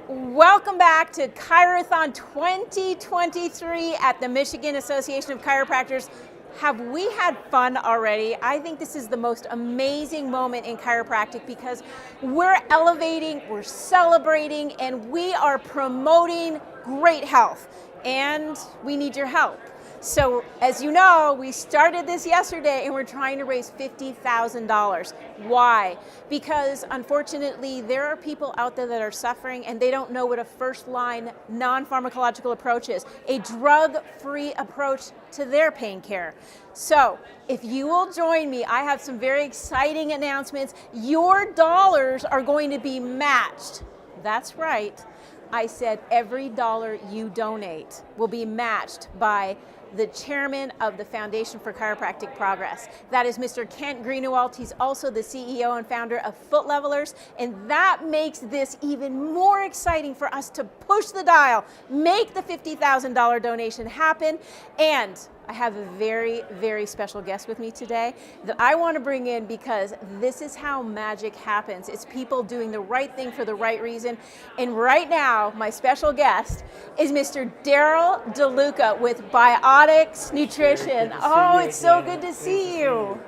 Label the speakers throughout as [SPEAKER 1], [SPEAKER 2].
[SPEAKER 1] Welcome back to ChiroThon 2023 at the Michigan Association of Chiropractors. Have we had fun already? I think this is the most amazing moment in chiropractic because we're elevating, we're celebrating, and we are promoting great health. And we need your help. So as you know, we started this yesterday and we're trying to raise $50,000. Why? Because unfortunately there are people out there that are suffering and they don't know what a first-line non-pharmacological approach is, a drug-free approach to their pain care. So if you will join me, I have some very exciting announcements. Your dollars are going to be matched. That's right. I said every dollar you donate will be matched by the chairman of the Foundation for Chiropractic Progress. That is Mr. Kent Greenewalt. He's also the CEO and founder of Foot Levelers, and that makes this even more exciting for us to push the dial, make the $50,000 donation happen. And I have a very, very special guest with me today that I want to bring in because this is how magic happens. It's people doing the right thing for the right reason. And right now, my special guest is Mr. Daryl DeLuca with Addicts Nutrition. Oh, it's so good to see you.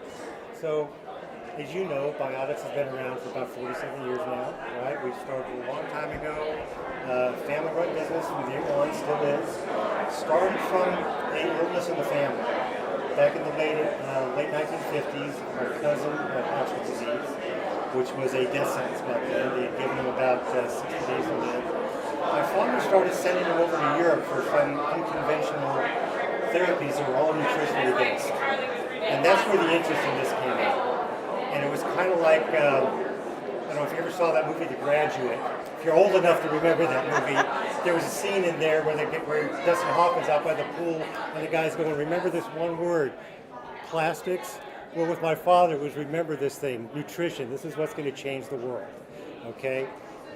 [SPEAKER 2] So, as you know, Addicts has been around for about 47 years now, right? We started a long time ago. Family-run business with the one still is. Started from an illness in the family. Back in the late 1950s, our cousin had Hodgkin's disease, which was a death sentence back then. They had given him about 60 days to live. My father started sending him over to Europe for some unconventional therapies that were all nutritionally based. And that's where the interest in this came out. And it was kind of like, I don't know if you ever saw that movie, The Graduate. If you're old enough to remember that movie, there was a scene in there where Dustin Hoffman's out by the pool and the guy's going, remember this one word, plastics? Well, with my father, it was remember this thing, nutrition. This is what's going to change the world, okay?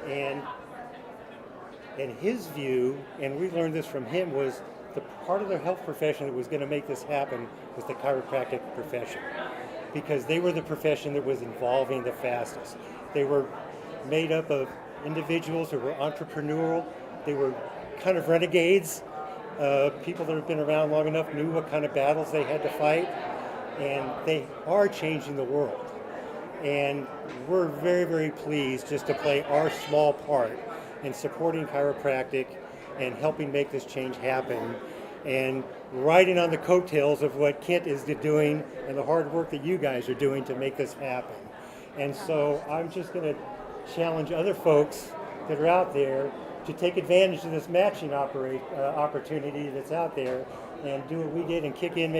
[SPEAKER 2] And his view, and we learned this from him, was the part of the health profession that was going to make this happen was the chiropractic profession, because they were the profession that was evolving the fastest. They were made up of individuals who were entrepreneurial. They were kind of renegades. People that have been around long enough knew what kind of battles they had to fight, and they are changing the world. And we're very, very pleased just to play our small part in supporting chiropractic and helping make this change happen, and riding on the coattails of what Kent is doing and the hard work that you guys are doing to make this happen. And so I'm just going to challenge other folks that are out there to take advantage of this matching opportunity that's out there and do what we did and kick in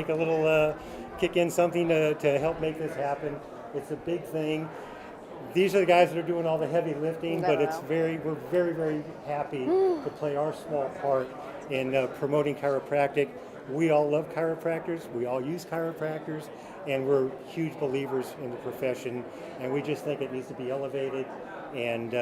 [SPEAKER 2] something to help make this happen. It's a big thing. These are the guys that are doing all the heavy lifting, but we're very, very happy to play our small part in promoting chiropractic. We all love chiropractors, we all use chiropractors, and we're huge believers in the profession, and we just think it needs to be elevated, and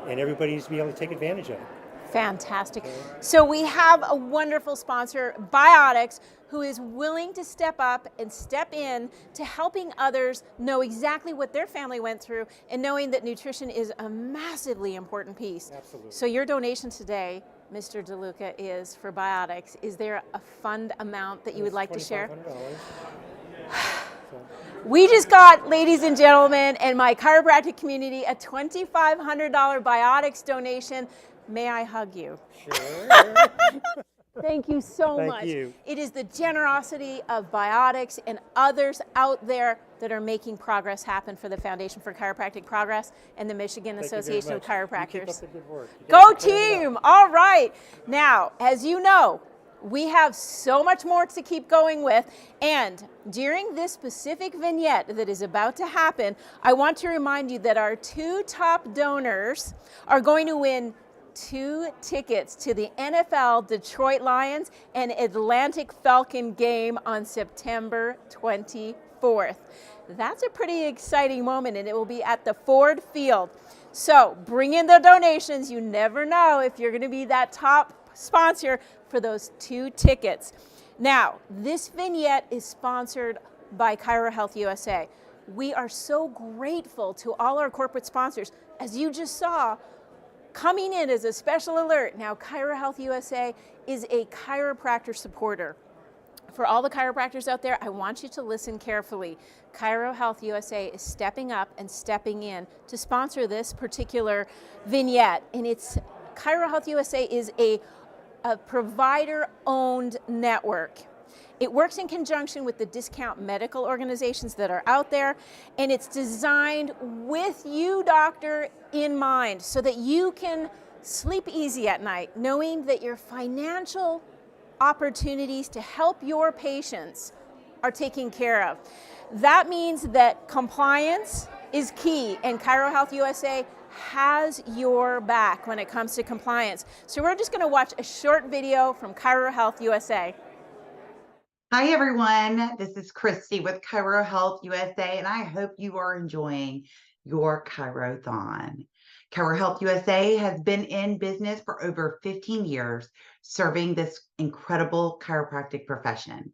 [SPEAKER 2] everybody needs to be able to take advantage of it.
[SPEAKER 1] Fantastic. So we have a wonderful sponsor, Addicts, who is willing to step up and step in to helping others know exactly what their family went through and knowing that nutrition is a massively important piece.
[SPEAKER 2] Absolutely.
[SPEAKER 1] So your donation today, Mr. DeLuca, is for Addicts. Is there a fund amount that you would like to share? We just got, ladies and gentlemen, and my chiropractic community, a $2,500 Addicts donation. May I hug you?
[SPEAKER 2] Sure.
[SPEAKER 1] Thank you so much.
[SPEAKER 2] Thank you.
[SPEAKER 1] It is the generosity of Addicts and others out there that are making progress happen for the Foundation for Chiropractic Progress and the Michigan Association of Chiropractors.
[SPEAKER 2] You keep up the good work.
[SPEAKER 1] Go team! All right. Now, as you know, we have so much more to keep going with, and during this specific vignette that is about to happen, I want to remind you that our two top donors are going to win 2 tickets to the NFL Detroit Lions and Atlantic Falcon game on September 24th. That's a pretty exciting moment, and it will be at the Ford Field. So bring in the donations. You never know if you're going to be that top sponsor for those 2 tickets. Now, this vignette is sponsored by ChiroHealth USA. We are so grateful to all our corporate sponsors. As you just saw, Coming in as a special alert, now ChiroHealth USA is a chiropractor supporter. For all the chiropractors out there, I want you to listen carefully. ChiroHealth USA is stepping up and stepping in to sponsor this particular vignette. And it's ChiroHealth USA is a provider-owned network. It works in conjunction with the discount medical organizations that are out there, and it's designed with you, doctor, in mind so that you can sleep easy at night, knowing that your financial opportunities to help your patients are taken care of. That means that compliance is key, and ChiroHealth USA has your back when it comes to compliance. So we're just going to watch a short video from ChiroHealth USA.
[SPEAKER 3] Hi everyone, this is Christy with ChiroHealth USA, and I hope you are enjoying your ChiroThon. ChiroHealth USA has been in business for over 15 years, serving this incredible chiropractic profession.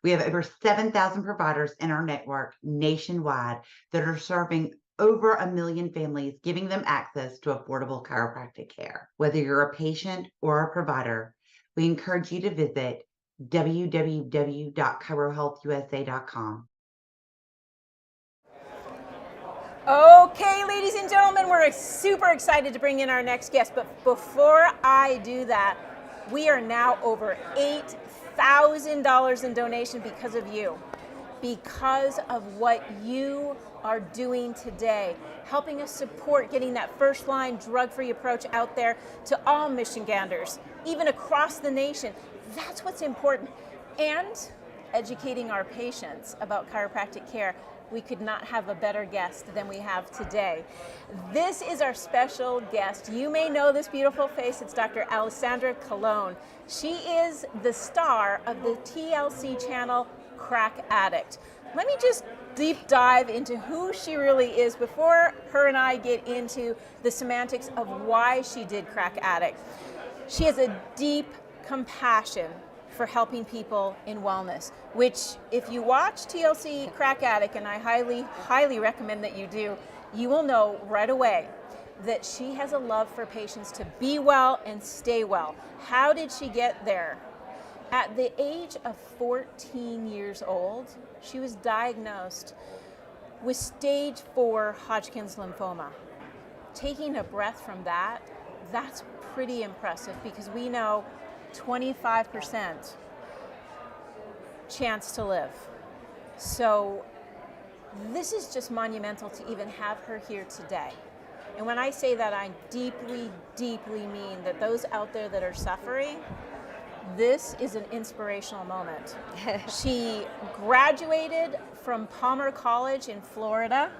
[SPEAKER 3] We have over 7,000 providers in our network nationwide that are serving over 1 million families, giving them access to affordable chiropractic care. Whether you're a patient or a provider, we encourage you to visit www.chirohealthusa.com.
[SPEAKER 1] Okay, ladies and gentlemen, we're super excited to bring in our next guest, but before I do that, we are now over $8,000 in donation because of you, because of what you are doing today, helping us support getting that first line drug-free approach out there to all Michiganders, even across the nation. That's what's important. And educating our patients about chiropractic care. We could not have a better guest than we have today. This is our special guest. You may know this beautiful face. It's Dr. Alessandra Colón. She is the star of the TLC channel, Crack Addict. Let me just deep dive into who she really is before her and I get into the semantics of why she did Crack Addict. She has a deep compassion for helping people in wellness, which if you watch TLC Crack Addict, and I highly recommend that you do, you will know right away that she has a love for patients to be well and stay well. How did she get there? At the age of 14 years old, she was diagnosed with stage 4 Hodgkin's lymphoma. Taking a breath from that, that's pretty impressive because we know 25% chance to live. So this is just monumental to even have her here today. And when I say that, I deeply, deeply mean that those out there that are suffering, this is an inspirational moment. She graduated from Palmer College in Florida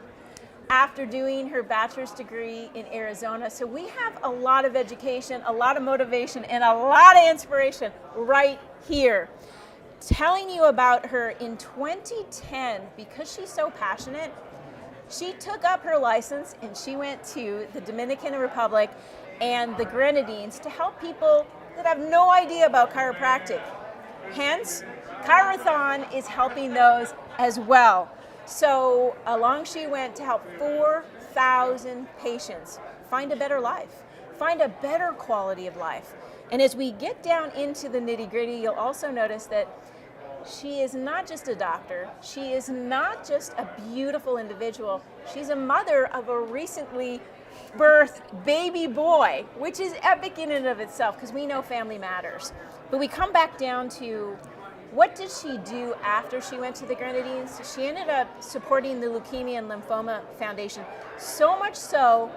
[SPEAKER 1] after doing her bachelor's degree in Arizona. So we have a lot of education, a lot of motivation, and a lot of inspiration right here. Telling you about her in 2010, because she's so passionate, she took up her license and she went to the Dominican Republic and the Grenadines to help people that have no idea about chiropractic. Hence, ChiroThon is helping those as well. So along she went to help 4,000 patients find a better life, find a better quality of life. And as we get down into the nitty-gritty, you'll also notice that she is not just a doctor, she is not just a beautiful individual, she's a mother of a recently birthed baby boy, which is epic in and of itself because we know family matters. But we come back down to what did she do after she went to the Grenadines? She ended up supporting the Leukemia and Lymphoma Foundation, so much so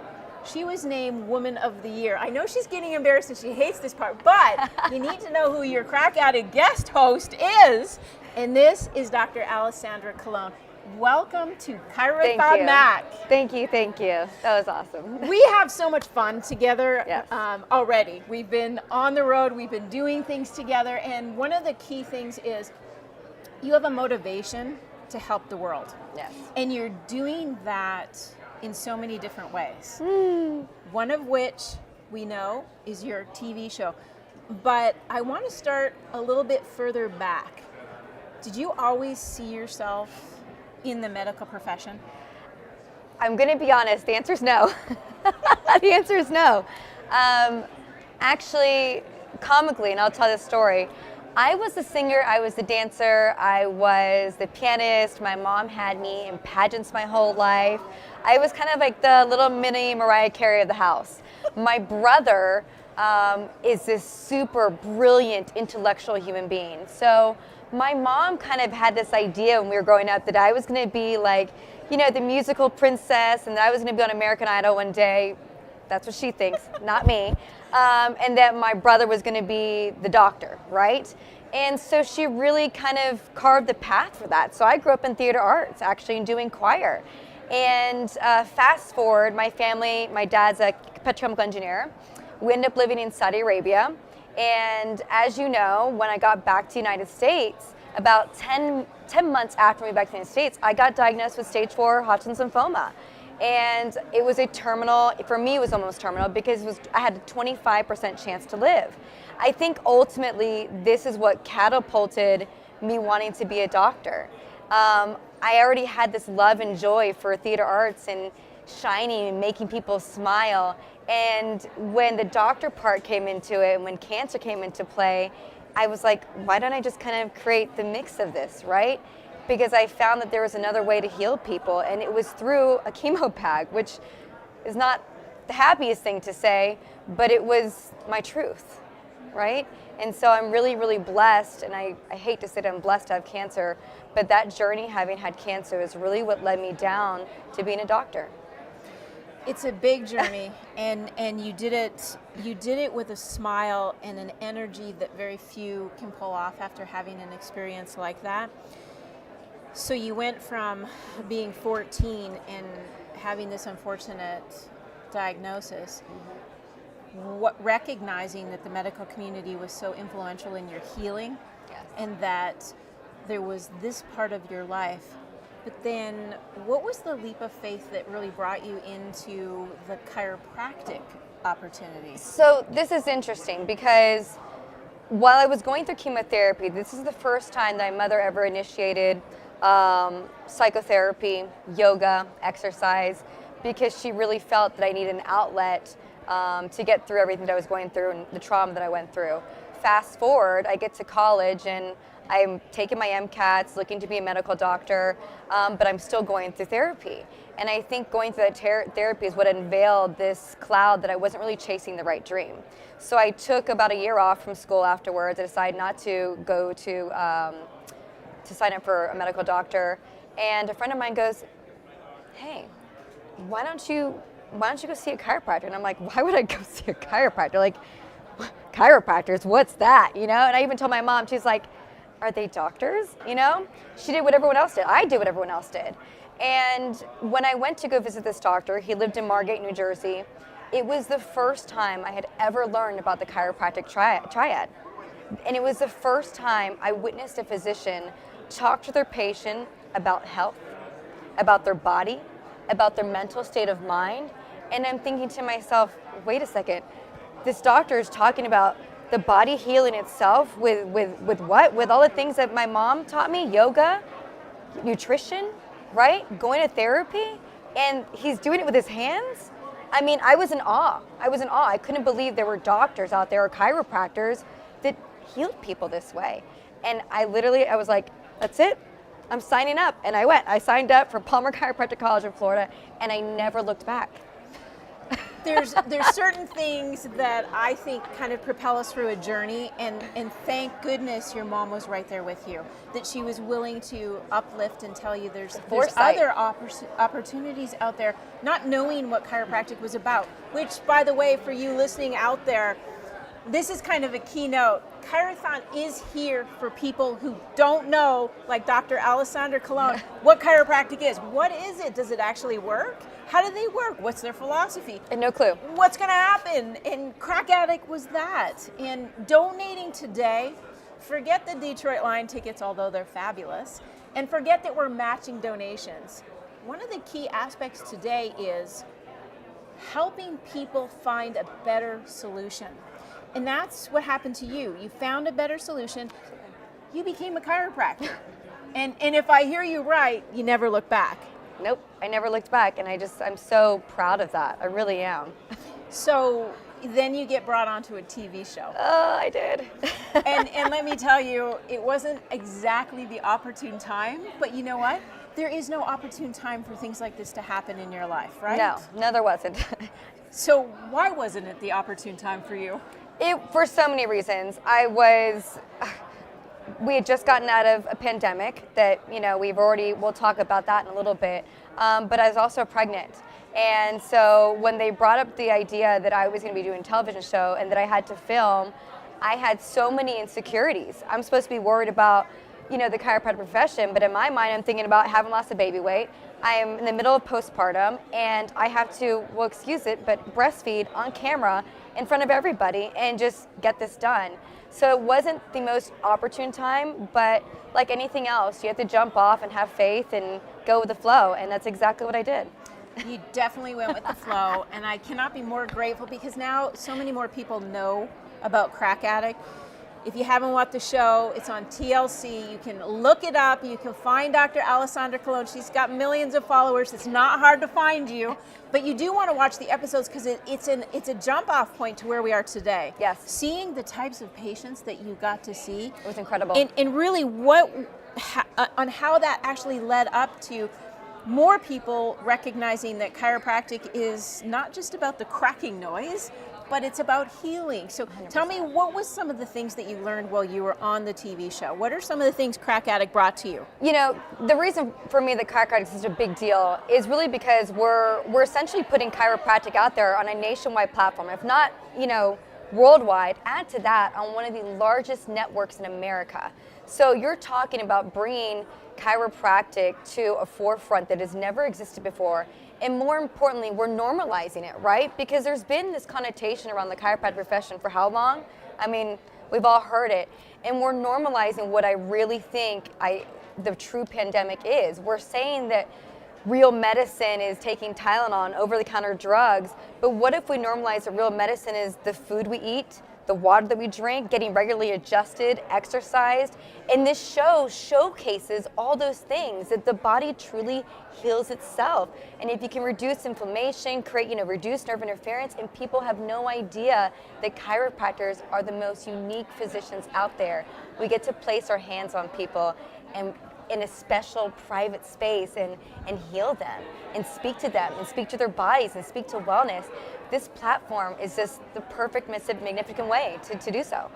[SPEAKER 1] she was named Woman of the Year. I know she's getting embarrassed and she hates this part, but you need to know who your Crack Addict guest host is, and this is Dr. Alessandra Colón. Welcome to ChiroThon Mac.
[SPEAKER 4] Thank you. That was awesome.
[SPEAKER 1] We have so much fun together.
[SPEAKER 4] Yes.
[SPEAKER 1] Already. We've been on the road, we've been doing things together, and one of the key things is you have a motivation to help the world.
[SPEAKER 4] Yes.
[SPEAKER 1] And you're doing that in so many different ways. One of which we know is your TV show. But I want to start a little bit further back. Did you always see yourself in the medical profession?
[SPEAKER 4] I'm going to be honest, the answer is no. The answer is no. Actually, comically, and I'll tell this story, I was the singer, I was the dancer, I was the pianist. My mom had me in pageants my whole life. I was kind of like the little mini Mariah Carey of the house. My brother is this super brilliant intellectual human being. So my mom kind of had this idea when we were growing up that I was going to be like, you know, the musical princess, and that I was going to be on American Idol one day. That's what she thinks, not me. And that my brother was going to be the doctor, right? And so she really kind of carved the path for that. So I grew up in theater arts, actually, and doing choir. And fast forward, my family, my dad's a petrochemical engineer. We ended up living in Saudi Arabia. And as you know, when I got back to the United States, about 10 months after moving back to the United States, I got diagnosed with stage 4 Hodgkin's lymphoma. And it was a terminal, for me it was almost terminal because I had a 25% chance to live. I think ultimately this is what catapulted me wanting to be a doctor. I already had this love and joy for theater arts and shining and making people smile. And when the doctor part came into it and when cancer came into play, I was like, why don't I just kind of create the mix of this, right? Because I found that there was another way to heal people, and it was through a chemo bag, which is not the happiest thing to say, but it was my truth, right? And so I'm really, really blessed, and I hate to say that I'm blessed to have cancer, but that journey, having had cancer, is really what led me down to being a doctor.
[SPEAKER 1] It's a big journey, and you did it with a smile and an energy that very few can pull off after having an experience like that. So you went from being 14 and having this unfortunate diagnosis, recognizing that the medical community was so influential in your healing,
[SPEAKER 4] Yes.
[SPEAKER 1] and that there was this part of your life. But then what was the leap of faith that really brought you into the chiropractic opportunity?
[SPEAKER 4] So this is interesting because while I was going through chemotherapy, this is the first time that my mother ever initiated psychotherapy, yoga, exercise, because she really felt that I needed an outlet to get through everything that I was going through and the trauma that I went through. Fast forward, I get to college and I'm taking my MCATs, looking to be a medical doctor, but I'm still going through therapy. And I think going through that therapy is what unveiled this cloud that I wasn't really chasing the right dream. So I took about a year off from school afterwards. I decided not to go to sign up for a medical doctor. And a friend of mine goes, hey, why don't you go see a chiropractor? And I'm like, why would I go see a chiropractor? Like, chiropractors, what's that? You know? And I even told my mom, she's like, are they doctors? You know? She did what everyone else did. I did what everyone else did. And when I went to go visit this doctor, he lived in Margate, New Jersey. It was the first time I had ever learned about the chiropractic triad. And it was the first time I witnessed a physician talk to their patient about health, about their body, about their mental state of mind. And I'm thinking to myself, wait a second, this doctor is talking about the body healing itself with what? With all the things that my mom taught me, yoga, nutrition, right? Going to therapy, and he's doing it with his hands? I mean, I was in awe. I couldn't believe there were doctors out there or chiropractors that healed people this way. And I was like, that's it. I'm signing up. And I went. I signed up for Palmer Chiropractic College in Florida, and I never looked back.
[SPEAKER 1] There's certain things that I think kind of propel us through a journey, and thank goodness your mom was right there with you, that she was willing to uplift and tell you there's other opportunities out there, not knowing what chiropractic was about, which, by the way, for you listening out there, this is kind of a keynote. ChiroThon is here for people who don't know, like Dr. Alessandra Colón, what chiropractic is. What is it? Does it actually work? How do they work? What's their philosophy?
[SPEAKER 4] And no clue.
[SPEAKER 1] What's going to happen? And Crack Addict was that. And donating today, forget the Detroit Lion tickets, although they're fabulous, and forget that we're matching donations. One of the key aspects today is helping people find a better solution. And that's what happened to you. You found a better solution. You became a chiropractor. And if I hear you right, you never look back.
[SPEAKER 4] Nope, I never looked back, and I'm so proud of that. I really am.
[SPEAKER 1] So then you get brought onto a TV show.
[SPEAKER 4] Oh, I did.
[SPEAKER 1] And let me tell you, it wasn't exactly the opportune time, but you know what? There is no opportune time for things like this to happen in your life, right?
[SPEAKER 4] No, there wasn't.
[SPEAKER 1] So why wasn't it the opportune time for you?
[SPEAKER 4] For so many reasons. We had just gotten out of a pandemic that, we'll talk about that in a little bit, but I was also pregnant. And so when they brought up the idea that I was going to be doing a television show and that I had to film, I had so many insecurities. I'm supposed to be worried about, the chiropractic profession, but in my mind, I'm thinking about having lost of baby weight. I am in the middle of postpartum, and I have to, well, excuse it, but breastfeed on camera in front of everybody and just get this done. So it wasn't the most opportune time, but like anything else, you have to jump off and have faith and go with the flow, and that's exactly what I did.
[SPEAKER 1] You definitely went with the flow, and I cannot be more grateful because now so many more people know about Crack Addict. If you haven't watched the show, it's on TLC. You can look it up. You can find Dr. Alessandra Colón. She's got millions of followers. It's not hard to find you, but you do want to watch the episodes because it's a jump-off point to where we are today.
[SPEAKER 4] Yes.
[SPEAKER 1] Seeing the types of patients that you got to see.
[SPEAKER 4] It was incredible.
[SPEAKER 1] And really on how that actually led up to more people recognizing that chiropractic is not just about the cracking noise, but it's about healing. So
[SPEAKER 4] 100%.
[SPEAKER 1] Tell me, what was some of the things that you learned while you were on the TV show? What are some of the things Crack Addict brought to you?
[SPEAKER 4] The reason for me that chiropractic is such a big deal is really because we're essentially putting chiropractic out there on a nationwide platform, if not, worldwide. Add to that on one of the largest networks in America. So you're talking about bringing chiropractic to a forefront that has never existed before. And more importantly, we're normalizing it, right? Because there's been this connotation around the chiropractic profession for how long? I mean, we've all heard it. And we're normalizing what I really think the true pandemic is. We're saying that real medicine is taking Tylenol, over-the-counter drugs, but what if we normalize that real medicine is the food we eat, the water that we drink, getting regularly adjusted, exercised, and this show showcases all those things, that the body truly heals itself. And if you can reduce inflammation, create, reduce nerve interference, and people have no idea that chiropractors are the most unique physicians out there. We get to place our hands on people and in a special private space and heal them and speak to them and speak to their bodies and speak to wellness. This platform is just the perfect, magnificent way to do so.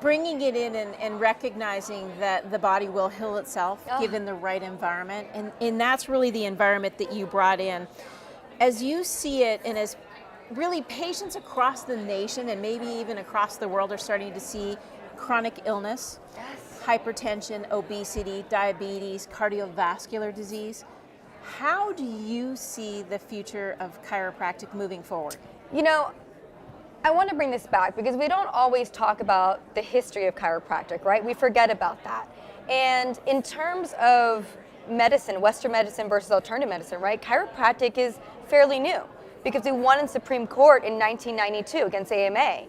[SPEAKER 1] Bringing it in and recognizing that the body will heal itself given the right environment. And that's really the environment that you brought in. As you see it, and as really patients across the nation and maybe even across the world are starting to see chronic illness, hypertension, obesity, diabetes, cardiovascular disease, how do you see the future of chiropractic moving forward?
[SPEAKER 4] I want to bring this back because we don't always talk about the history of chiropractic, right? We forget about that. And in terms of medicine, Western medicine versus alternative medicine, right? Chiropractic is fairly new because we won in Supreme Court in 1992 against AMA.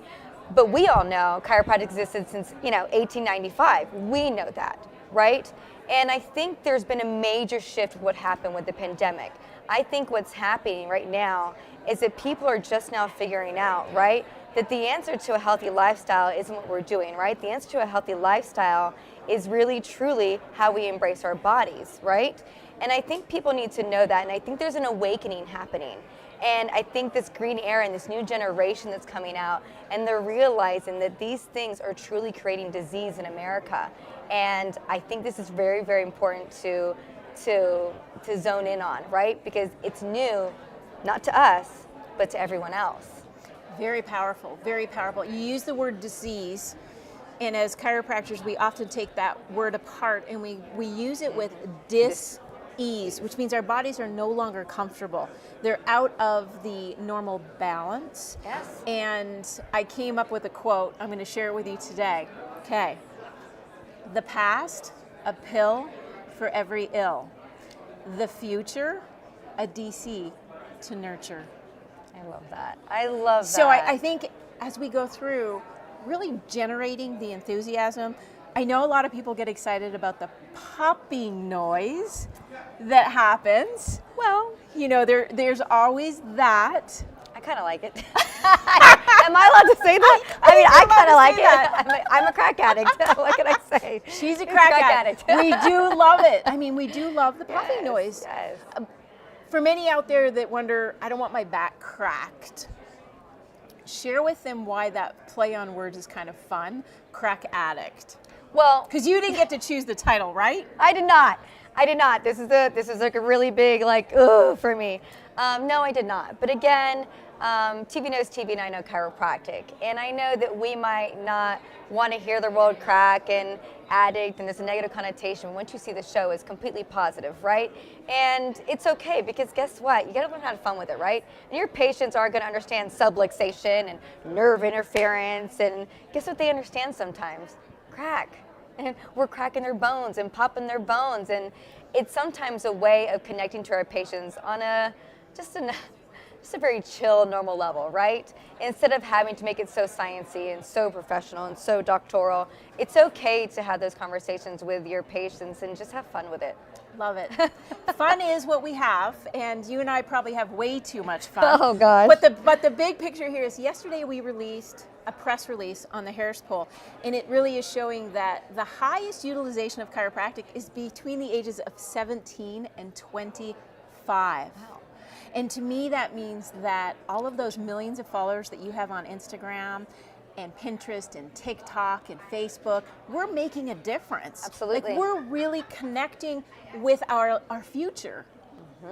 [SPEAKER 4] But we all know chiropractic existed since, 1895. We know that, right? And I think there's been a major shift with what happened with the pandemic. I think what's happening right now is that people are just now figuring out, right, that the answer to a healthy lifestyle isn't what we're doing, right? The answer to a healthy lifestyle is really, truly how we embrace our bodies, right? And I think people need to know that, and I think there's an awakening happening. And I think this green era and this new generation that's coming out, and they're realizing that these things are truly creating disease in America. And I think this is very, very important to zone in on, right? Because it's new, not to us, but to everyone else.
[SPEAKER 1] Very powerful, very powerful. You use the word disease, and as chiropractors, we often take that word apart and we use it with dis-ease, which means our bodies are no longer comfortable. They're out of the normal balance.
[SPEAKER 4] Yes.
[SPEAKER 1] And I came up with a quote. I'm going to share it with you today. Okay. The past, a pill for every ill. The future, a DC to nurture.
[SPEAKER 4] I love that. I love that.
[SPEAKER 1] So I think as we go through, really generating the enthusiasm, I know a lot of people get excited about the popping noise that happens. Well, there's always that.
[SPEAKER 4] I kind of like it. Am I allowed to say that? I mean, I kind of like it. I'm a crack addict. What can I say?
[SPEAKER 1] She's a crack addict. We do love it. I mean, we do love the popping noise.
[SPEAKER 4] Yes.
[SPEAKER 1] For many out there that wonder, I don't want my back cracked, share with them why that play on words is kind of fun, crack addict.
[SPEAKER 4] Well,
[SPEAKER 1] Because you didn't get to choose the title, right?
[SPEAKER 4] I did not. This is like a really big like ugh for me. No, I did not. But again, TV knows TV, and I know chiropractic, and I know that we might not want to hear the word crack and addict, and there's a negative connotation. Once you see the show, it's completely positive, right? And it's okay, because guess what? You got to learn how to have fun with it, right? And your patients are going to understand subluxation and nerve interference, and guess what they understand sometimes? Crack. And we're cracking their bones and popping their bones, and it's sometimes a way of connecting to our patients on just a very chill, normal level, right? Instead of having to make it so sciencey and so professional and so doctoral, it's okay to have those conversations with your patients and just have fun with it.
[SPEAKER 1] Love it. Fun is what we have, and you and I probably have way too much fun.
[SPEAKER 4] Oh gosh.
[SPEAKER 1] But the big picture here is yesterday we released a press release on the Harris poll, and it really is showing that the highest utilization of chiropractic is between the ages of 17 and 25.
[SPEAKER 4] Wow.
[SPEAKER 1] And to me, that means that all of those millions of followers that you have on Instagram and Pinterest and TikTok and Facebook, we're making a difference.
[SPEAKER 4] Absolutely.
[SPEAKER 1] Like, we're really connecting with our future.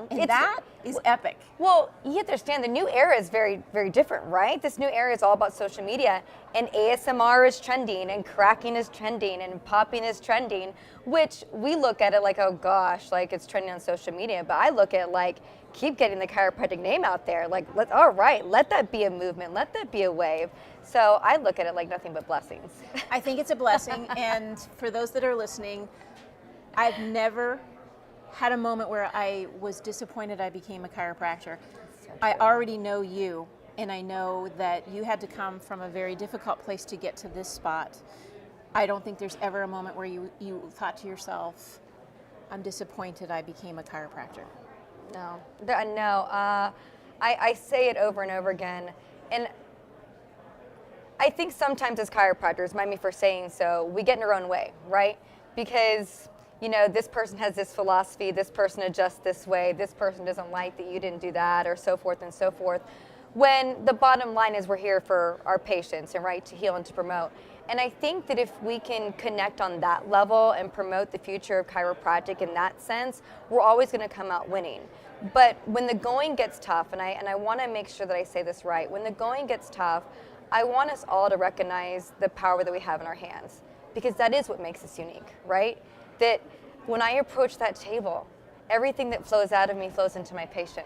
[SPEAKER 1] And that is epic.
[SPEAKER 4] Well, you understand the new era is very, very different, right? This new era is all about social media, and ASMR is trending, and cracking is trending, and popping is trending, which we look at it like, oh gosh, like it's trending on social media. But I look at it like, keep getting the chiropractic name out there. Like, all right, let that be a movement, let that be a wave. So I look at it like nothing but blessings.
[SPEAKER 1] I think it's a blessing. And for those that are listening, I've never had a moment where I was disappointed I became a chiropractor. I already know you, and I know that you had to come from a very difficult place to get to this spot. I don't think there's ever a moment where you thought to yourself, I'm disappointed I became a chiropractor.
[SPEAKER 4] No. I say it over and over again, and I think sometimes as chiropractors, mind me for saying so, we get in our own way, right? Because this person has this philosophy, this person adjusts this way, this person doesn't like that you didn't do that, or so forth and so forth. When the bottom line is we're here for our patients and right to heal and to promote. And I think that if we can connect on that level and promote the future of chiropractic in that sense, we're always going to come out winning. But when the going gets tough, and I want to make sure that I say this right, when the going gets tough, I want us all to recognize the power that we have in our hands, because that is what makes us unique, right? That when I approach that table, everything that flows out of me flows into my patient,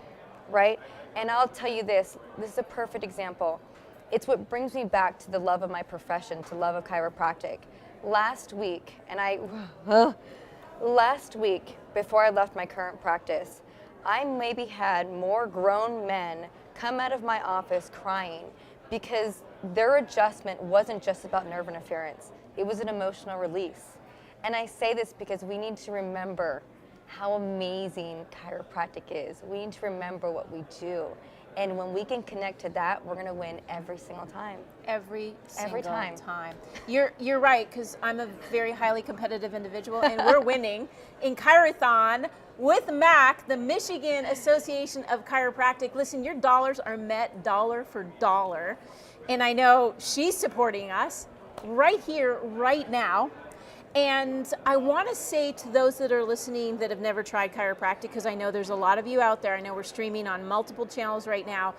[SPEAKER 4] right? And I'll tell you this is a perfect example. It's what brings me back to the love of my profession, to love of chiropractic. Last week, before I left my current practice, I maybe had more grown men come out of my office crying because their adjustment wasn't just about nerve interference. It was an emotional release. And I say this because we need to remember how amazing chiropractic is. We need to remember what we do. And when we can connect to that, we're going to win every single time.
[SPEAKER 1] Every single
[SPEAKER 4] time.
[SPEAKER 1] You're right, because I'm a very highly competitive individual, and we're winning in ChiroThon with MAC, the Michigan Association of Chiropractic. Listen, your dollars are met dollar for dollar, and I know she's supporting us right here, right now. And I want to say to those that are listening that have never tried chiropractic, because I know there's a lot of you out there, I know we're streaming on multiple channels right now,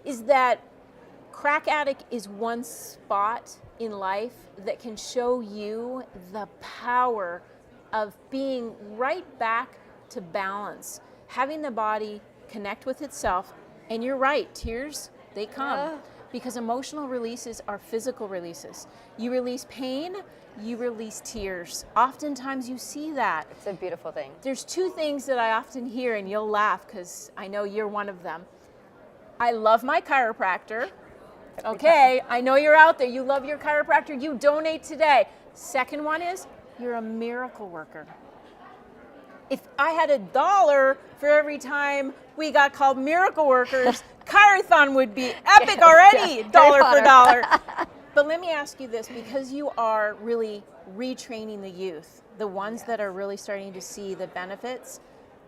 [SPEAKER 1] is that Crack Addict is one spot in life that can show you the power of being right back to balance, having the body connect with itself. And you're right, tears, they come. Because emotional releases are physical releases. You release pain, you release tears. Oftentimes you see that.
[SPEAKER 4] It's a beautiful thing.
[SPEAKER 1] There's two things that I often hear, and you'll laugh because I know you're one of them. I love my chiropractor. Okay, I know you're out there. You love your chiropractor. You donate today. Second one is, you're a miracle worker. if I had $1 for every time we got called miracle workers, ChiroThon would be epic already, dollar for dollar. But let me ask you this, because you are really retraining the youth, the ones that are really starting to see the benefits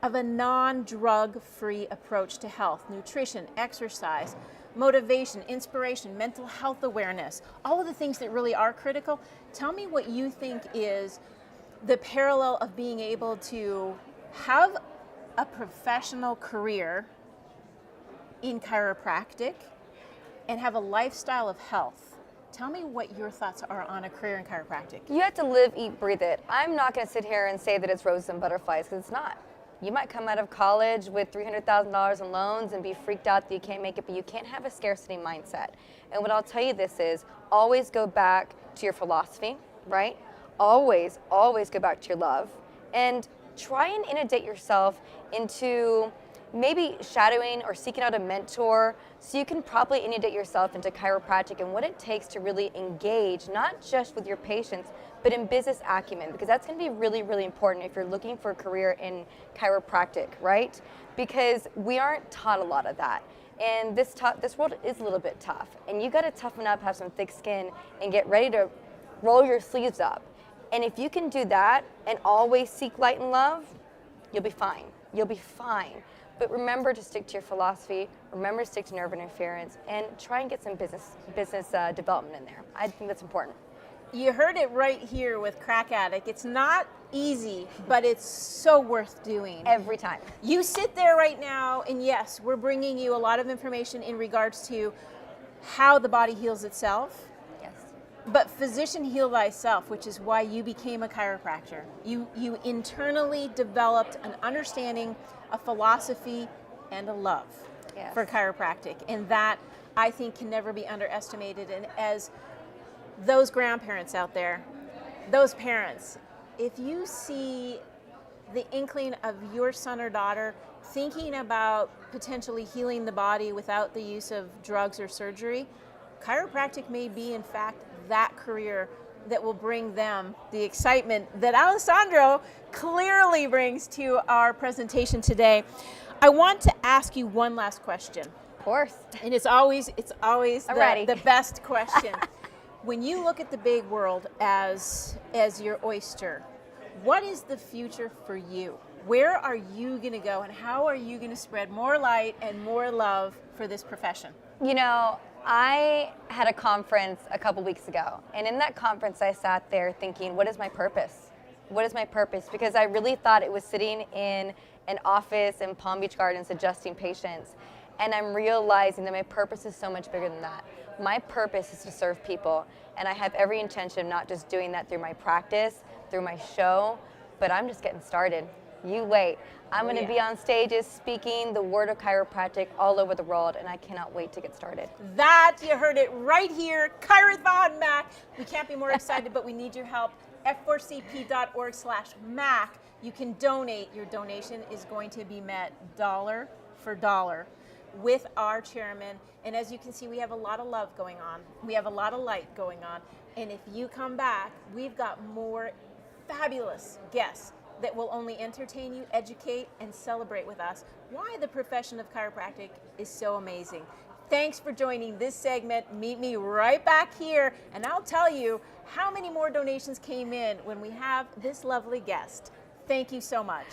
[SPEAKER 1] of a non-drug-free approach to health, nutrition, exercise, motivation, inspiration, mental health awareness, all of the things that really are critical. Tell me what you think is the parallel of being able to have a professional career in chiropractic and have a lifestyle of health. Tell me what your thoughts are on a career in chiropractic.
[SPEAKER 4] You have to live, eat, breathe it. I'm not going to sit here and say that it's roses and butterflies, because it's not. You might come out of college with $300,000 in loans and be freaked out that you can't make it, but you can't have a scarcity mindset. And what I'll tell you this is, always go back to your philosophy, right? Always, always go back to your love. And try and inundate yourself into maybe shadowing or seeking out a mentor so you can properly inundate yourself into chiropractic and what it takes to really engage, not just with your patients, but in business acumen, because that's going to be really, really important if you're looking for a career in chiropractic, right? Because we aren't taught a lot of that. And this world is a little bit tough. And you got to toughen up, have some thick skin, and get ready to roll your sleeves up. And if you can do that and always seek light and love, you'll be fine. You'll be fine. But remember to stick to your philosophy, remember to stick to nerve interference, and try and get some business development in there. I think that's important.
[SPEAKER 1] You heard it right here with Crack Addict. It's not easy, but it's so worth doing.
[SPEAKER 4] Every time.
[SPEAKER 1] You sit there right now, and yes, we're bringing you a lot of information in regards to how the body heals itself.
[SPEAKER 4] Yes.
[SPEAKER 1] But physician heal thyself, which is why you became a chiropractor. You internally developed an understanding, a philosophy, and a love for chiropractic. And that, I think, can never be underestimated. And as those grandparents out there, those parents, if you see the inkling of your son or daughter thinking about potentially healing the body without the use of drugs or surgery, chiropractic may be, in fact, that career that will bring them the excitement that Alessandro clearly brings to our presentation today. I want to ask you one last question.
[SPEAKER 4] Of course.
[SPEAKER 1] And it's always the best question. When you look at the big world as your oyster, what is the future for you? Where are you going to go, and how are you going to spread more light and more love for this profession?
[SPEAKER 4] You know, I had a conference a couple weeks ago, and in that conference I sat there thinking, what is my purpose? What is my purpose? Because I really thought it was sitting in an office in Palm Beach Gardens adjusting patients, and I'm realizing that my purpose is so much bigger than that. My purpose is to serve people, and I have every intention of not just doing that through my practice, through my show, but I'm just getting started. You wait. I'm going to be on stages speaking the word of chiropractic all over the world, and I cannot wait to get started.
[SPEAKER 1] That, you heard it right here, ChiroThon Mac. We can't be more excited, but we need your help. f4cp.org/Mac. You can donate. Your donation is going to be met dollar for dollar with our chairman. And as you can see, we have a lot of love going on. We have a lot of light going on. And if you come back, we've got more fabulous guests that will only entertain you, educate, and celebrate with us why the profession of chiropractic is so amazing. Thanks for joining this segment. Meet me right back here, and I'll tell you how many more donations came in when we have this lovely guest. Thank you so much.